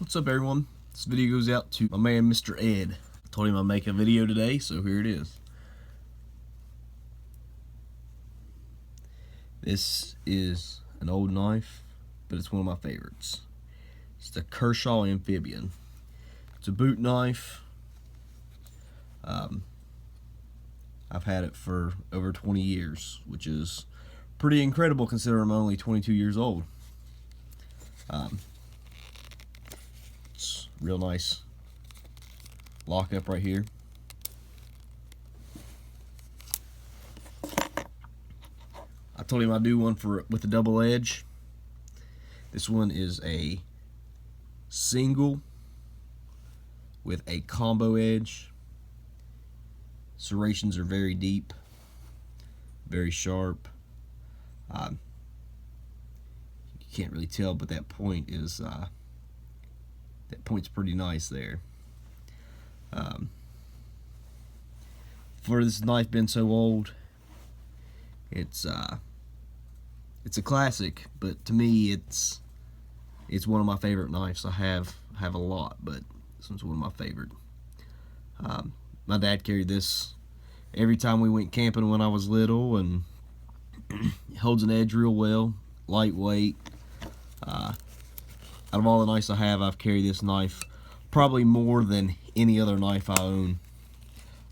What's up, everyone? This video goes out to my man Mr. Ed. I told him I'd make a video today, so here it is. This is an old knife, but it's one of my favorites. It's the Kershaw Amphibian. It's a boot knife. I've had it for over 20 years, which is pretty incredible considering I'm only 22 years old. It's real nice lock up right here. I told him I'd do one with a double edge. This one is a single with a combo edge. Serrations are very deep, very sharp. You can't really tell, but that point is that point's pretty nice there. For this knife being so old, it's a classic, but to me it's one of my favorite knives. I have a lot, but this one's one of my favorite. My dad carried this every time we went camping when I was little, and it holds an edge real well, lightweight. Out of all the knives I have, I've carried this knife probably more than any other knife I own.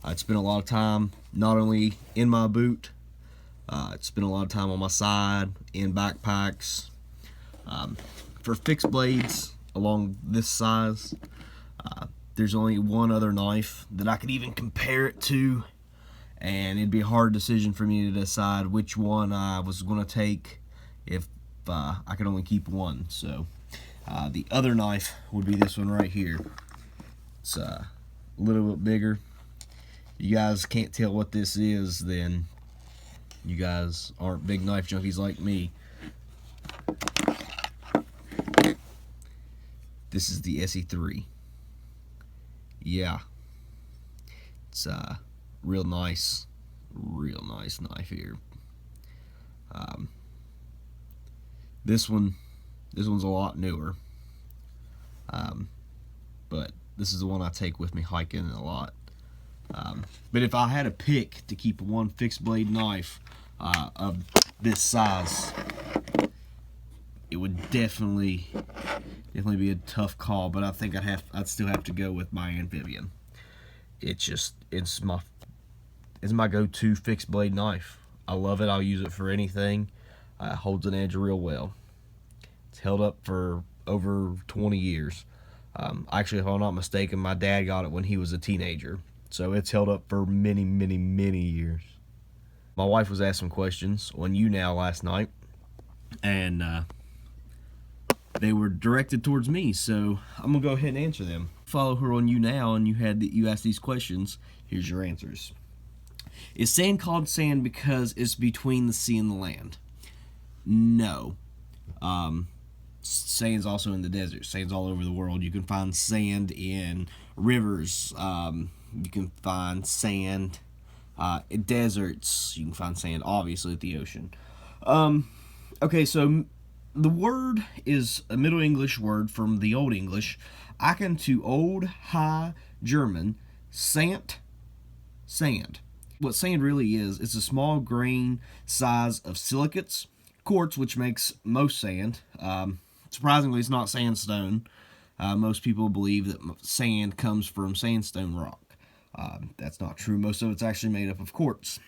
It's spent a lot of time not only in my boot, it's spent a lot of time on my side, in backpacks. For fixed blades along this size, there's only one other knife that I could even compare it to, and it'd be a hard decision for me to decide which one I was going to take if I could only keep one. So the other knife would be this one right here. It's a little bit bigger. You guys can't tell what this is, then you guys aren't big knife junkies like me. This is the SE3. Yeah, it's a real nice knife here. This one's a lot newer, but this is the one I take with me hiking a lot. But if I had to pick to keep one fixed blade knife of this size, it would definitely be a tough call. But I think I'd still have to go with my Amphibian. It's my go-to fixed blade knife. I love it. I'll use it for anything. It holds an edge real well. It's held up for over 20 years. Actually, if I'm not mistaken, my dad got it when he was a teenager, so it's held up for many years. My wife was asking questions on YouNow last night, and they were directed towards me, so I'm gonna go ahead and answer them. Follow her on YouNow, and you asked these questions. Here's your answers. Is sand called sand because it's between the sea and the land? No. Sand's also in the desert. Sand's all over the world. You can find sand in rivers. You can find sand in deserts. You can find sand, obviously, at the ocean. Okay, so the word is a Middle English word from the Old English, akin to Old High German, sant, sand. What sand really is, it's a small grain size of silicates, quartz, which makes most sand. Surprisingly, it's not sandstone. Most people believe that sand comes from sandstone rock. That's not true. Most of it's actually made up of quartz.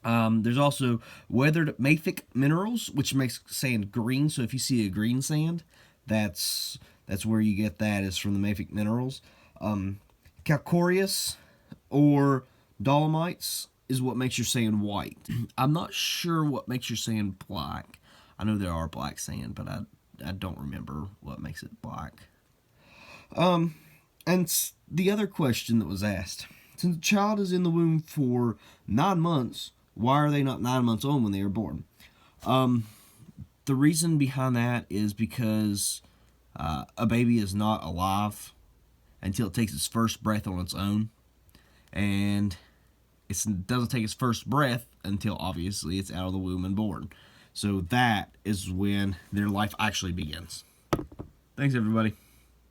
There's also weathered mafic minerals, which makes sand green. So if you see a green sand, that's where you get that, is from the mafic minerals. Calcareous or dolomites is what makes your sand white. I'm not sure what makes your sand black. I know there are black sand, but I don't remember what makes it black. And the other question that was asked, since a child is in the womb for 9 months, why are they not 9 months old when they are born? The reason behind that is because a baby is not alive until it takes its first breath on its own, and it doesn't take its first breath until, obviously, it's out of the womb and born. So that is when their life actually begins. Thanks, everybody.